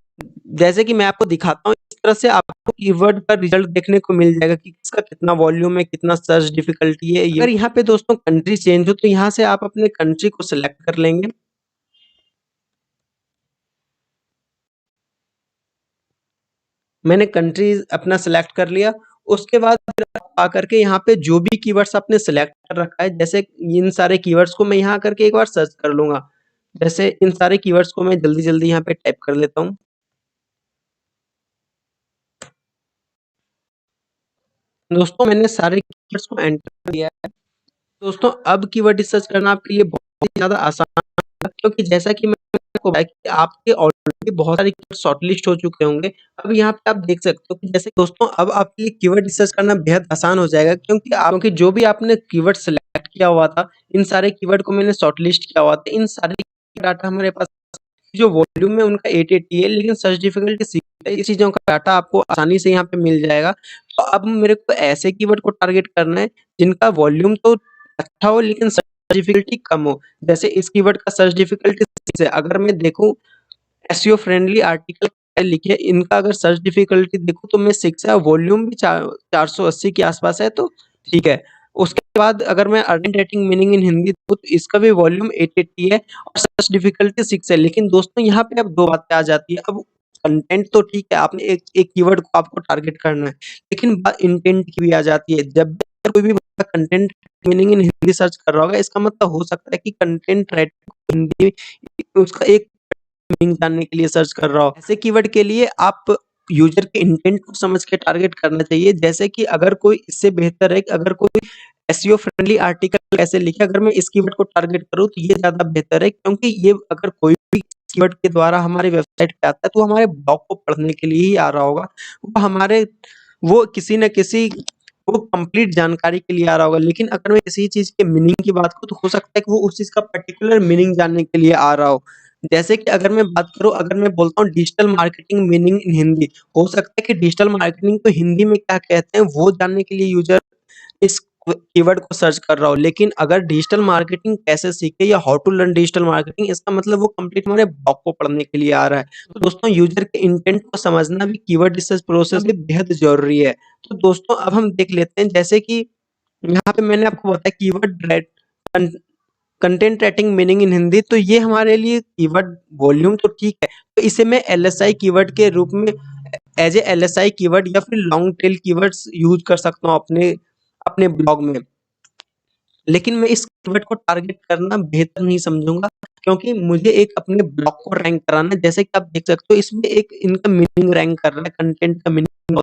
जैसे कि मैं आपको दिखाता हूँ, इस तरह से आपको कीवर्ड का रिजल्ट देखने को मिल जाएगा कि किसका कितना वॉल्यूम है, कितना सर्च डिफिकल्टी है। अगर यहाँ पे दोस्तों कंट्री चेंज हो तो यहाँ से आप अपने कंट्री को सिलेक्ट कर लेंगे। मैंने कंट्री अपना सिलेक्ट कर लिया। उसके बाद फिर आप आकर के यहाँ पे जो भी कीवर्ड्स आपने सिलेक्ट कर रखा है, जैसे इन सारे कीवर्ड्स को मैं यहाँ करके एक बार सर्च कर लूँगा। जैसे इन सारे कीवर्ड्स को मैं जल्दी-जल्दी यहाँ पे टाइप कर लेता हूँ। दोस्तों मैंने सारे कीवर्ड्स को एंटर कर दिया है। दोस्तों अब कीवर्ड रिसर्च करना आपके लिए बहुत ही ज़्यादा आसान है, क्योंकि जैसा कि मैंने आपको बताया कि आपके ऑलरेडी बहुत सारे कीवर्ड शॉर्टलिस्ट हो चुके होंगे। अब यहाँ पे आप देख सकते हो कि जैसे दोस्तों अब आपके लिए कीवर्ड रिसर्च करना बेहद आसान हो जाएगा, क्योंकि जो भी आपने कीवर्ड सेलेक्ट किया हुआ था, इन सारे कीवर्ड को मैंने शॉर्टलिस्ट किया हुआ था। इन सारे डाटा हमारे पास जो वॉल्यूम है उनका 880 है, लेकिन सर्च डिफिकल्टी 6 है। इस चीज़ों का डाटा आपको आसानी से यहाँ पे मिल जाएगा। तो अब मेरे को ऐसे कीवर्ड को टारगेट करना है जिनका वॉल्यूम तो अच्छा हो लेकिन सर्च डिफिकल्टी कम हो। जैसे इस कीवर्ड का सर्च डिफिकल्टी 6 है। अगर मैं देखूँ एसईओ फ्रेंडली आर्टिकल लिखे, इनका अगर सर्च डिफिकल्टी देखूँ तो मैं 6 है, वॉल्यूम भी 480 के आसपास है, तो ठीक है। उसके बाद अगर मैं earning rating meaning in Hindi दूँ तो इसका भी वॉल्यूम 880 है और सर्च डिफिकल्टी 6 है। लेकिन दोस्तों यहाँ पे अब 2 बातें आ जाती है। अब कंटेंट तो ठीक है, आपने एक एक कीवर्ड को आपको टारगेट करना है, लेकिन बात इंटेंट की भी आ जाती है। जब भी कोई भी बंदा content meaning in Hindi search कर रहा होगा, इसका मतलब हो सकता है कि कंटेंट राइटर को हिंदी उसका एक मीनिंग जानने के लिए सर्च कर रहा हो। ऐसे कीवर्ड के लिए आप यूज़र के इंटेंट को समझ के टारगेट करना चाहिए। जैसे कि अगर कोई इससे बेहतर है कि अगर कोई एसईओ फ्रेंडली आर्टिकल कैसे लिखे, अगर मैं इस कीवर्ड को टारगेट करूँ तो ये ज़्यादा बेहतर है, क्योंकि ये अगर कोई भी कीवर्ड के द्वारा हमारी वेबसाइट पे आता है तो हमारे ब्लॉग को पढ़ने के लिए ही आ रहा होगा। वो किसी न किसी वो कंप्लीट जानकारी के लिए आ रहा होगा। लेकिन अगर मैं किसी चीज़ के मीनिंग की बात करूँ तो हो सकता है कि वो उस चीज़ का पर्टिकुलर मीनिंग जानने के लिए आ रहा हो। जैसे कि अगर मैं बात करूँ, अगर मैं बोलता हूँ digital marketing meaning in Hindi, हो सकता है कि डिजिटल मार्केटिंग को हिंदी में क्या कहते हैं वो जानने के लिए यूज़र इस कीवर्ड को सर्च कर रहा हो। लेकिन अगर डिजिटल मार्केटिंग कैसे सीखे या how to learn digital marketing, इसका मतलब वो कंप्लीट हमारे ब्लॉग को पढ़ने के लिए आ रहा है। तो दोस्तों यूज़र के इंटेंट को समझना भी कीवर्ड रिसर्च प्रोसेस में बेहद ज़रूरी है। तो दोस्तों अब हम देख लेते हैं, जैसे कि यहाँ पे मैंने आपको बताया कीवर्ड रेट कन content writing meaning in Hindi, तो ये हमारे लिए कीवर्ड वॉल्यूम तो ठीक है, तो इसे मैं एलएसआई कीवर्ड के रूप में एज ए एलएसआई कीवर्ड या फिर लॉन्ग टेल कीवर्ड्स यूज़ कर सकता हूँ अपने अपने ब्लॉग में। लेकिन मैं इस कीवर्ड को टारगेट करना बेहतर नहीं समझूँगा, क्योंकि मुझे एक अपने ब्लॉग को रैंक कराना है। जैसे कि आप देख सकते हो इसमें एक इनका मीनिंग रैंक कर रहा है, कंटेंट का मीनिंग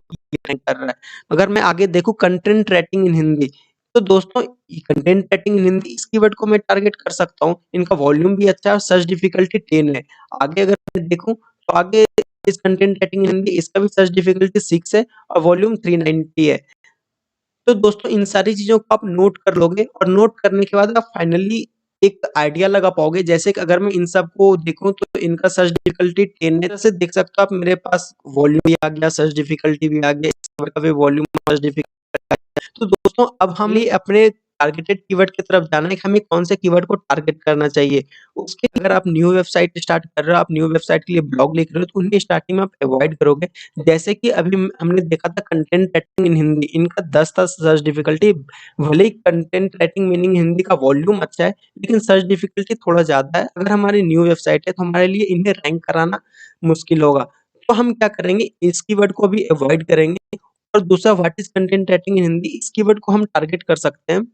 रैंक कर रहा है। अगर मैं आगे देखूँ कंटेंट राइटिंग इन हिंदी, तो दोस्तों कंटेंट राइटिंग इन हिंदी इस कीवर्ड को मैं टारगेट कर सकता हूँ। इनका वॉल्यूम भी अच्छा है और सर्च डिफिकल्टी 10 है। आगे अगर मैं देखूँ तो आगे इस कंटेंट राइटिंग इन हिंदी इसका भी सर्च डिफिकल्टी 6 है और वॉल्यूम 390 है। तो दोस्तों इन सारी चीज़ों को आप नोट कर लोगे और नोट करने के बाद आप फाइनली एक आइडिया लगा पाओगे। जैसे कि अगर मैं इन सबको देखूँ तो इनका सर्च डिफिकल्टी 10 है। जैसे देख सकते हो आप, मेरे पास वॉल्यूम भी आ गया, सर्च डिफिकल्टी भी आ गया, इसका भी वॉल्यूम सर्च डिफिकल्टी। तो दोस्तों अब हमें अपने टारगेटेड कीवर्ड की तरफ जाना है कि हमें कौन से कीवर्ड को टारगेट करना चाहिए। उसके अगर आप न्यू वेबसाइट स्टार्ट कर रहे हो, आप न्यू वेबसाइट के लिए ब्लॉग लिख रहे हो, तो उन्हें स्टार्टिंग में आप अवॉइड करोगे। जैसे कि अभी हमने देखा था कंटेंट राइटिंग इन हिंदी, इनका 10 था सर्च डिफिकल्टी। भले ही कंटेंट राइटिंग मीनिंग हिंदी का वॉल्यूम अच्छा है, लेकिन सर्च डिफिकल्टी थोड़ा ज़्यादा है। अगर हमारी न्यू वेबसाइट है तो हमारे लिए इन्हें रैंक कराना मुश्किल होगा। तो हम क्या करेंगे, इस कीवर्ड को भी अवॉइड करेंगे। और दूसरा what is content writing in Hindi, इस कीवर्ड को हम टारगेट कर सकते हैं।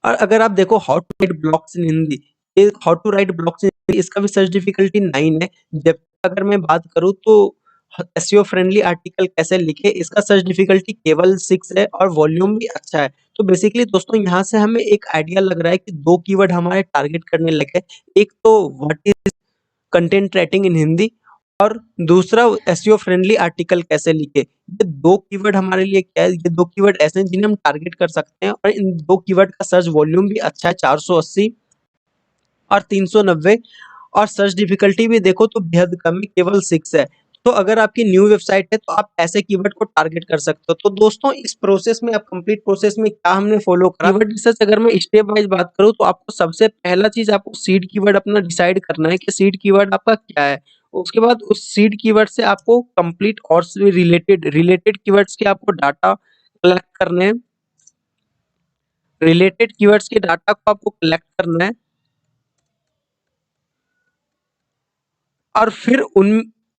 और अगर आप देखो हाउ टू राइट ब्लॉग्स इन हिंदी, ये हाउ टू राइट ब्लॉग्स इन हिंदी इसका भी सर्च डिफिकल्टी 9 है। जब अगर मैं बात करूँ तो एसईओ फ्रेंडली आर्टिकल कैसे लिखे, इसका सर्च डिफिकल्टी केवल 6 है और वॉल्यूम भी अच्छा है। तो बेसिकली दोस्तों यहाँ से हमें एक आइडिया लग रहा है कि 2 कीवर्ड हमारे टारगेट करने लगे। एक तो what is content writing in Hindi और दूसरा एसईओ फ्रेंडली आर्टिकल कैसे लिखे। ये 2 कीवर्ड हमारे लिए क्या है, ये 2 कीवर्ड ऐसे हैं जिन्हें हम टारगेट कर सकते हैं और इन 2 कीवर्ड का सर्च वॉल्यूम भी अच्छा है, 480 और 390, और सर्च डिफिकल्टी भी देखो तो बेहद कम है, केवल 6 है। तो अगर आपकी न्यू वेबसाइट है तो आप ऐसे कीवर्ड को टारगेट कर सकते हो। तो दोस्तों इस प्रोसेस में, अब कंप्लीट प्रोसेस में क्या हमने फॉलो करा, कीवर्ड रिसर्च अगर मैं स्टेप वाइज बात करूँ तो आपको सबसे पहला चीज आपको सीड कीवर्ड अपना डिसाइड करना है कि सीड कीवर्ड आपका क्या है। उसके बाद उस सीड कीवर्ड से आपको कंप्लीट और रिलेटेड रिलेटेड कीवर्ड्स के आपको डाटा कलेक्ट करने हैं। रिलेटेड कीवर्ड्स के डाटा को आपको कलेक्ट करना है और फिर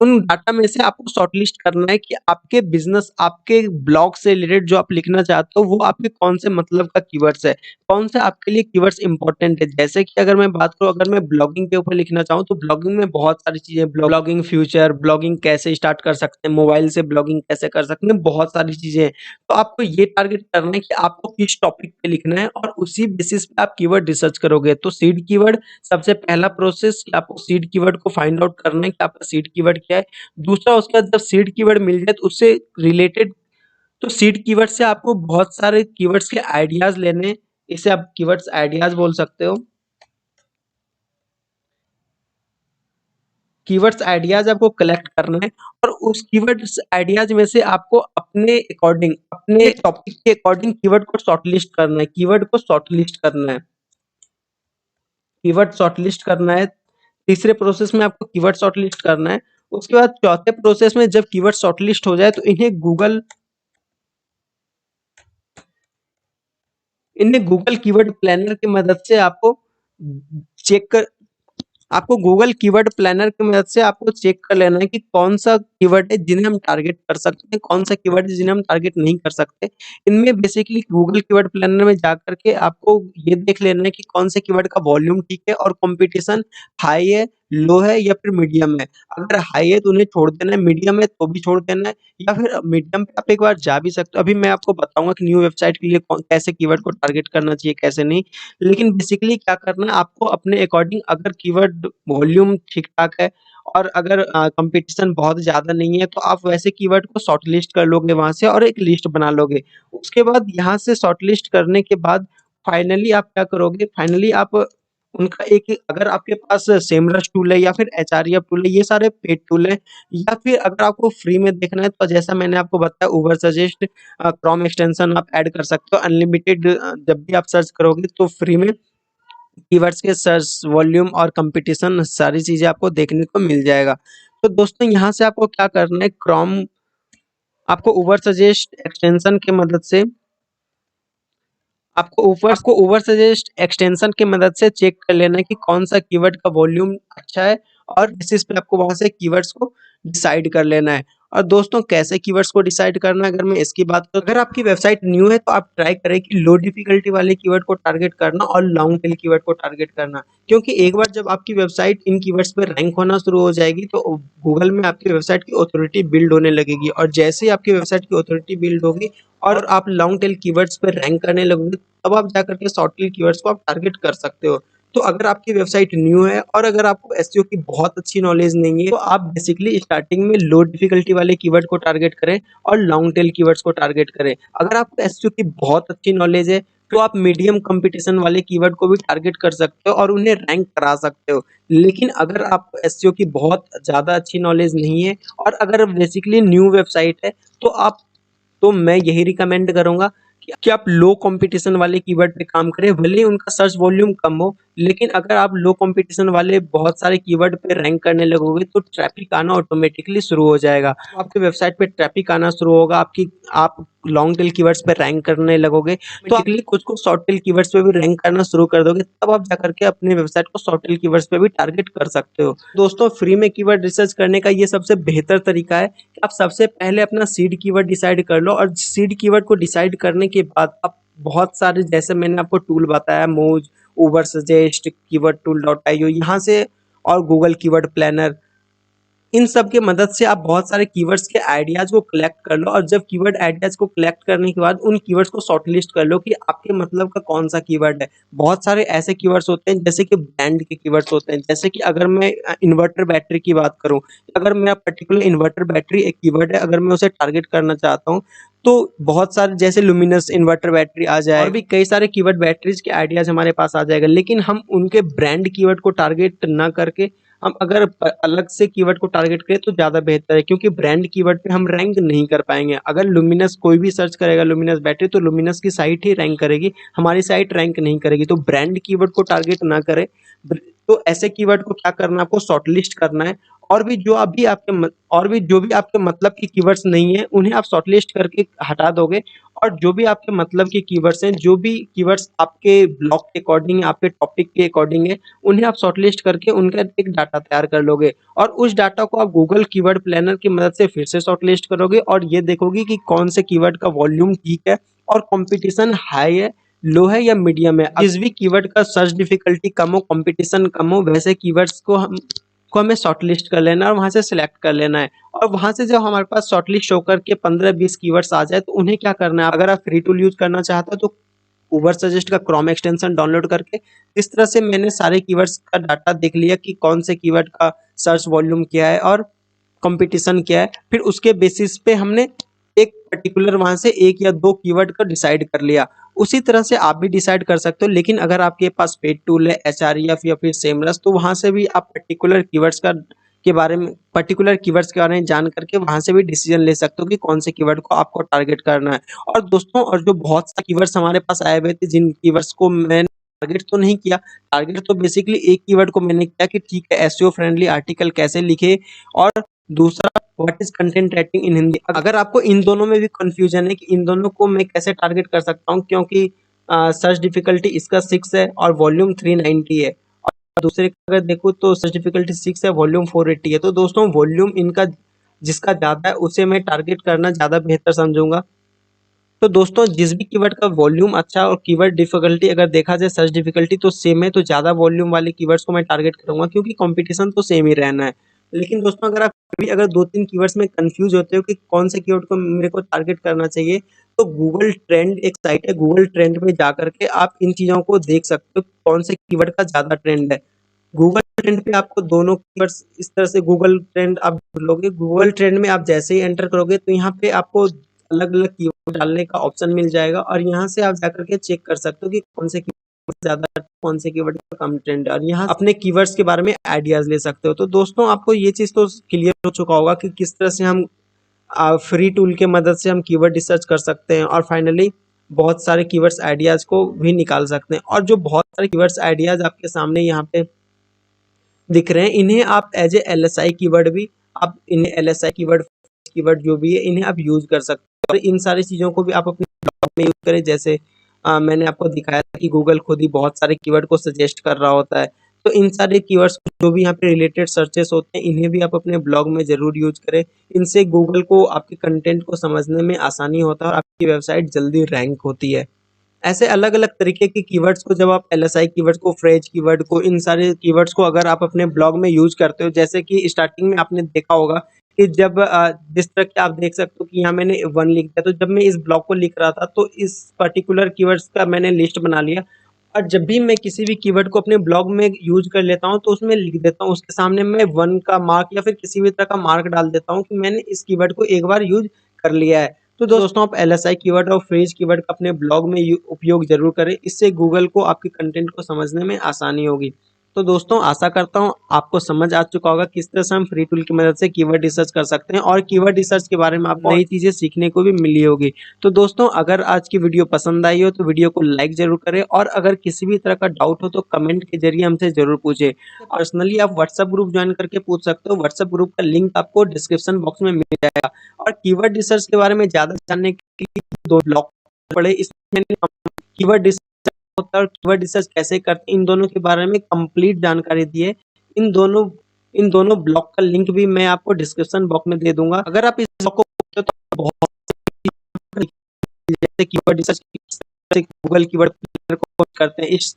उन डाटा में से आपको शॉर्टलिस्ट करना है कि आपके बिजनेस, आपके ब्लॉग से रिलेटेड जो आप लिखना चाहते हो वो आपके कौन से मतलब का कीवर्ड्स है, कौन से आपके लिए कीवर्ड्स इंपॉर्टेंट है। जैसे कि अगर मैं बात करूं, अगर मैं ब्लॉगिंग के ऊपर लिखना चाहूँ तो ब्लॉगिंग में बहुत सारी चीजें, ब्लॉगिंग फ्यूचर, ब्लॉगिंग कैसे स्टार्ट कर सकते हैं, मोबाइल से ब्लॉगिंग कैसे कर सकते हैं, बहुत सारी चीजें हैं। तो आपको ये टारगेट करना है कि आपको किस टॉपिक पे लिखना है और उसी बेसिस पे आप कीवर्ड रिसर्च करोगे। तो सीड कीवर्ड सबसे पहला प्रोसेस, कि आपको सीड कीवर्ड को फाइंड आउट करना है कि आपका सीड कीवर्ड क्या है। दूसरा, उसके बाद जब सीड कीवर्ड मिल जाए तो उससे रिलेटेड, तो सीड कीवर्ड से आपको बहुत सारे कीवर्ड्स के आइडियाज लेने, इसे आप कीवर्ड्स आइडियाज बोल सकते हो। कीवर्ड्स आइडियाज आपको कलेक्ट करना है और उस कीवर्ड्स आइडियाज में से आपको अपने अकॉर्डिंग, अपने टॉपिक के अकॉर्डिंग कीवर्ड को शॉर्टलिस्ट करना है, कीवर्ड को शॉर्टलिस्ट करना है, कीवर्ड शॉर्टलिस्ट करना है। तीसरे प्रोसेस में आपको कीवर्ड शॉर्टलिस्ट करना है। उसके बाद चौथे प्रोसेस में जब कीवर्ड शॉर्टलिस्ट हो जाए तो इन्हें गूगल कीवर्ड प्लानर की मदद से चेक कर आपको गूगल कीवर्ड प्लानर की मदद से आपको चेक कर लेना है कि कौन सा कीवर्ड है जिन्हें हम टारगेट कर सकते हैं, कौन सा कीवर्ड है जिन्हें हम टारगेट नहीं कर सकते। इनमें बेसिकली गूगल कीवर्ड प्लानर में जाकर के आपको ये देख लेना है कि कौन से कीवर्ड का वॉल्यूम ठीक है और कंपटीशन हाई है, लो है या फिर मीडियम है। अगर हाई है तो उन्हें छोड़ देना है, मीडियम है तो भी छोड़ देना है, या फिर मीडियम पे आप एक बार जा भी सकते हो। अभी मैं आपको बताऊंगा कि न्यू वेबसाइट के लिए कैसे कीवर्ड को टारगेट करना चाहिए, कैसे नहीं। लेकिन बेसिकली क्या करना है आपको, अपने अकॉर्डिंग, अगर कीवर्ड वॉल्यूम ठीक-ठाक है और अगर कंपटीशन बहुत ज़्यादा नहीं है, तो आप वैसे कीवर्ड को शॉर्टलिस्ट कर लोगे वहाँ से और एक लिस्ट बना लोगे। उसके बाद यहाँ से शॉर्टलिस्ट करने के बाद फाइनली आप क्या करोगे, फाइनली आप उनका एक, अगर आपके पास सेमरस टूल है या फिर एचआरईएफ टूल है, ये सारे पेड टूल हैं। या फिर अगर आपको फ्री में देखना है तो जैसा मैंने आपको बताया, उबर सजेस्ट क्रोम एक्सटेंशन आप ऐड कर सकते हो। अनलिमिटेड जब भी आप सर्च करोगे तो फ्री में कीवर्ड्स के सर्च वॉल्यूम और कंपटीशन सारी चीजें आपको देखने को मिल जाएगा। तो दोस्तों यहाँ से आपको क्या करना है, क्रोम, आपको उबर सजेस्ट एक्सटेंशन की मदद से आपको उबर सजेस्ट एक्सटेंशन की मदद से चेक कर लेना है कि कौन सा कीवर्ड का वॉल्यूम अच्छा है और बेसिस पे आपको वहां से कीवर्ड्स को डिसाइड कर लेना है। और दोस्तों कैसे कीवर्ड्स को डिसाइड करना है, अगर मैं इसकी बात करूं, अगर आपकी वेबसाइट न्यू है तो आप ट्राई करें कि लो डिफिकल्टी वाले कीवर्ड को टारगेट करना और लॉन्ग टेल कीवर्ड को टारगेट करना। क्योंकि एक बार जब आपकी वेबसाइट इन कीवर्ड्स पर रैंक होना शुरू हो जाएगी तो गूगल में आपकी वेबसाइट की ऑथोरिटी बिल्ड होने लगेगी, और जैसे ही आपकी वेबसाइट की ऑथोरिटी बिल्ड होगी और आप लॉन्ग टेल कीवर्ड्स पर रैंक करने लगोगे, तब आप जाकर के शॉर्ट टेल कीवर्ड्स को आप टारगेट कर सकते हो। तो अगर आपकी वेबसाइट न्यू है और अगर आपको एसईओ की बहुत अच्छी नॉलेज नहीं है, तो आप बेसिकली स्टार्टिंग में लो डिफिकल्टी वाले कीवर्ड को टारगेट करें और लॉन्ग टेल कीवर्ड्स को टारगेट करें। अगर आपको एसईओ की बहुत अच्छी नॉलेज है तो आप मीडियम कंपटीशन वाले कीवर्ड को भी टारगेट कर सकते हो और उन्हें रैंक करा सकते हो। लेकिन अगर आपको एसईओ की बहुत ज़्यादा अच्छी नॉलेज नहीं है और अगर बेसिकली न्यू वेबसाइट है, तो मैं यही रिकमेंड करूंगा कि आप लो कंपटीशन वाले कीवर्ड पे काम करें। भले ही उनका सर्च वॉल्यूम कम हो, लेकिन अगर आप लो कंपटीशन वाले बहुत सारे कीवर्ड पे रैंक करने लगोगे तो ट्रैफिक आना ऑटोमेटिकली शुरू हो जाएगा। तो आपकी वेबसाइट पे ट्रैफिक आना शुरू होगा, आप लॉन्ग टेल कीवर्ड्स पे रैंक करने लगोगे, तो ऑटोमेटिकली कुछ कुछ शॉर्ट टेल कीवर्ड्स पे भी रैंक करना शुरू कर दोगे। तब आप जाकर के अपनी वेबसाइट को शॉर्ट टेल कीवर्ड्स पे भी टारगेट कर सकते हो। दोस्तों फ्री में कीवर्ड रिसर्च करने का ये सबसे बेहतर तरीका है कि आप सबसे पहले अपना सीड कीवर्ड डिसाइड कर लो, और सीड कीवर्ड को डिसाइड करने के बाद आप बहुत सारे, जैसे मैंने आपको टूल बताया, Moz, Ubersuggest, keyword tool dot IO, यहाँ से, और गूगल कीवर्ड प्लानर, इन सब के मदद से आप बहुत सारे कीवर्ड्स के आइडियाज को कलेक्ट कर लो। और जब कीवर्ड आइडियाज को कलेक्ट करने के बाद उन कीवर्ड्स को शॉर्टलिस्ट कर लो कि आपके मतलब का कौन सा कीवर्ड है। बहुत सारे ऐसे कीवर्ड्स होते हैं जैसे कि ब्रांड के कीवर्ड्स होते हैं, जैसे कि अगर मैं इन्वर्टर बैटरी की बात करूं, अगर मेरा पर्टिकुलर इन्वर्टर बैटरी एक कीवर्ड है, अगर मैं उसे टारगेट करना चाहता हूं, तो बहुत सारे जैसे लुमिनस इन्वर्टर बैटरी आ जाए और भी कई सारे कीवर्ड बैटरीज के आइडियाज हमारे पास आ जाएगा। लेकिन हम उनके ब्रांड कीवर्ड को टारगेट ना करके हम अगर अलग से कीवर्ड को टारगेट करें तो ज़्यादा बेहतर है, क्योंकि ब्रांड कीवर्ड पे हम रैंक नहीं कर पाएंगे। अगर लुमिनस कोई भी सर्च करेगा लुमिनस बैटरी, तो लुमिनस की साइट ही रैंक करेगी, हमारी साइट रैंक नहीं करेगी। तो ब्रांड कीवर्ड को टारगेट ना करें। तो ऐसे कीवर्ड को क्या करना है, आपको शॉर्टलिस्ट करना है, और भी जो अभी और भी जो भी आपके मतलब की कीवर्ड्स नहीं है उन्हें आप शॉर्टलिस्ट करके हटा दोगे, और जो भी आपके मतलब के कीवर्ड्स हैं, जो भी कीवर्ड्स आपके ब्लॉग के अकॉर्डिंग, आपके टॉपिक के अकॉर्डिंग है, उन्हें आप शॉर्टलिस्ट करके उनका एक डाटा तैयार कर लोगे, और उस डाटा को आप गूगल कीवर्ड प्लानर की मदद से फिर से शॉर्टलिस्ट करोगे, और ये देखोगे कि कौन से कीवर्ड का वॉल्यूम ठीक है और कंपटीशन हाई है, लो है या मीडियम है। जिस भी कीवर्ड का सर्च डिफिकल्टी कम हो, कंपटीशन कम हो, वैसे कीवर्ड्स को हमें शॉर्टलिस्ट कर लेना है और वहां से सिलेक्ट कर लेना है। और वहां से जब हमारे पास शॉर्टलिस्ट शो करके 15-20 कीवर्ड्स आ जाए, तो उन्हें क्या करना है, अगर आप फ्री टूल यूज करना चाहते हो तो उबर सजेस्ट का क्रोम एक्सटेंशन डाउनलोड करके, इस तरह से मैंने सारे कीवर्ड्स का डाटा देख लिया कि कौन से कीवर्ड का सर्च वॉल्यूम क्या है और कंपटीशन क्या है। फिर उसके बेसिस पे हमने एक पर्टिकुलर वहां से एक या दो कीवर्ड का डिसाइड कर लिया। उसी तरह से आप भी डिसाइड कर सकते हो, लेकिन अगर आपके पास पेड टूल है एचआरएफ या फिर सेमरस, तो वहां से भी आप पर्टिकुलर कीवर्ड्स के बारे में जान करके वहां से भी डिसीजन ले सकते हो कि कौन से कीवर्ड को आपको टारगेट करना है। और दोस्तों, और जो बहुत सारे कीवर्ड्स हमारे पास आए हुए थे, जिन कीवर्ड्स को मैंने टारगेट तो नहीं किया, टारगेट तो बेसिकली एक कीवर्ड को मैंने किया कि ठीक है, एसईओ फ्रेंडली आर्टिकल कैसे लिखे, और दूसरा what is content writing in Hindi. अगर आपको इन दोनों में भी कंफ्यूजन है कि इन दोनों को मैं कैसे टारगेट कर सकता हूँ, क्योंकि सर्च डिफिकल्टी इसका 6 है और वॉल्यूम 390 है, और दूसरे का अगर देखो तो सर्च डिफिकल्टी 6 है, वॉल्यूम 480 है। तो दोस्तों, वॉल्यूम इनका जिसका ज्यादा है उसे मैं टारगेट करना ज्यादा बेहतर समझूंगा। तो दोस्तों, जिस भी कीवर्ड का वॉल्यूम अच्छा और कीवर्ड डिफिकल्टी अगर देखा जाए सर्च डिफिकल्टी तो सेम है, तो ज़्यादा वॉल्यूम वाले कीवर्ड्स को मैं टारगेट करूंगा, क्योंकि कंपटीशन तो सेम ही रहना है। लेकिन दोस्तों, अगर आप भी अगर 2-3 कीवर्ड्स में कंफ्यूज होते हो कि कौन से कीवर्ड को मेरे को टारगेट करना चाहिए, तो गूगल ट्रेंड एक साइट है, गूगल ट्रेंड में जा करके आप इन चीज़ों को देख सकते हो कि कौन से कीवर्ड का ज़्यादा ट्रेंड है। गूगल ट्रेंड पे आपको दोनों कीवर्ड्स इस तरह से गूगल ट्रेंड आप ढूंढोगे, गूगल ट्रेंड में आप जैसे ही एंटर करोगे तो यहाँ पे आपको अलग अलग कीवर्ड डालने का ऑप्शन मिल जाएगा, और यहाँ से आप जाकर के चेक कर सकते हो कि कौन से कीवर्ड ज्यादा, कौन से कीवर्ड का कम ट्रेंड है, और यहाँ अपने कीवर्ड्स के बारे में आइडियाज ले सकते हो। तो दोस्तों, आपको ये चीज तो क्लियर हो चुका होगा कि किस तरह से हम फ्री टूल के मदद से हम कीवर्ड रिसर्च कर सकते हैं, और फाइनली बहुत सारे कीवर्ड्स आइडियाज को भी निकाल सकते हैं। और जो बहुत सारे कीवर्ड्स आइडियाज आपके सामने यहाँ पे दिख रहे हैं, इन्हें आप एज ए एलएसआई कीवर्ड भी, आप इन्हें एलएसआई कीवर्ड जो भी है इन्हें आप यूज कर सकते हैं, और इन सारी चीज़ों को भी आप अपने ब्लॉग में यूज करें। जैसे मैंने आपको दिखाया था कि गूगल खुद ही बहुत सारे कीवर्ड को सजेस्ट कर रहा होता है। तो इन सारे कीवर्ड्स जो भी यहाँ पे रिलेटेड सर्चेस होते हैं, इन्हें भी आप अपने ब्लॉग में जरूर यूज करें। इनसे गूगल को आपके कंटेंट को समझने में आसानी होता है और आपकी वेबसाइट जल्दी रैंक होती है। ऐसे अलग अलग तरीके के कीवर्ड्स को जब आप एलएसआई कीवर्ड को, फ्रेज कीवर्ड को, इन सारे कीवर्ड्स को अगर आप अपने ब्लॉग में यूज करते हो, जैसे कि स्टार्टिंग में आपने देखा होगा कि जब जिस तरह के आप देख सकते हो कि यहाँ मैंने 1 लिख दिया, तो जब मैं इस ब्लॉग को लिख रहा था तो इस पर्टिकुलर कीवर्ड्स का मैंने लिस्ट बना लिया, और जब भी मैं किसी भी कीवर्ड को अपने ब्लॉग में यूज कर लेता हूँ तो उसमें लिख देता हूँ, उसके सामने मैं 1 का मार्क या फिर किसी भी तरह का मार्क डाल देता हूँ कि मैंने इस कीवर्ड को एक बार यूज कर लिया है। तो दोस्तों, आप एलएसआई कीवर्ड और फ्रेज कीवर्ड का अपने ब्लॉग में उपयोग जरूर करें, इससे गूगल को आपके कंटेंट को समझने में आसानी होगी। तो दोस्तों, आशा करता हूँ आपको समझ आ चुका होगा किस तरह से हम फ्री टूल की मदद से कीवर्ड रिसर्च कर सकते हैं, और कीवर्ड रिसर्च के बारे में आपको नई चीजें सीखने को भी मिली होगी। तो दोस्तों, अगर आज की वीडियो पसंद आई हो तो वीडियो को लाइक जरूर करें, और अगर किसी भी तरह का डाउट हो तो कमेंट के जरिए हमसे जरूर पूछे। पर्सनली आप व्हाट्सएप ग्रुप ज्वाइन करके पूछ सकते हो, व्हाट्सएप ग्रुप का लिंक आपको डिस्क्रिप्शन बॉक्स में मिल जाएगा। और कीवर्ड रिसर्च के बारे में ज्यादा जानने के लिए 2 ब्लॉग पढ़े, इसमें कीवर्ड होता है और कीवर्ड रिसर्च कैसे करते हैं, इन दोनों के बारे में कंप्लीट जानकारी दी है। इन दोनों ब्लॉग का लिंक भी मैं आपको डिस्क्रिप्शन बॉक्स में दे दूंगा। अगर आप इस ब्लॉग को पढ़ते हो तो बहुत जैसे keyword research Google keyword planner को करते हैं, इस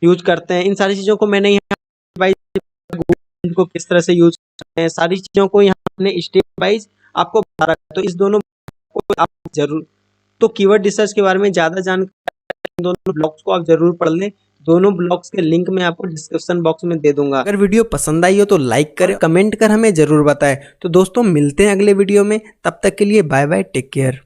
यूज करते हैं, इन सारी चीजों को मैंने यहाँ गूगल को किस तरह से यूज करते हैं, सारी चीजों को यहाँ अपने स्टेप वाइज आपको बता रखा है। तो इस दोनों को आप जरूर, तो कीवर्ड रिसर्च के बारे में ज्यादा जानकारी दोनों ब्लॉग्स को आप जरूर पढ़ लें। दोनों ब्लॉग्स के लिंक मैं आपको डिस्क्रिप्शन बॉक्स में दे दूंगा। अगर वीडियो पसंद आई हो तो लाइक करें, कमेंट कर हमें जरूर बताएं। तो दोस्तों, मिलते हैं अगले वीडियो में, तब तक के लिए बाय बाय, टेक केयर।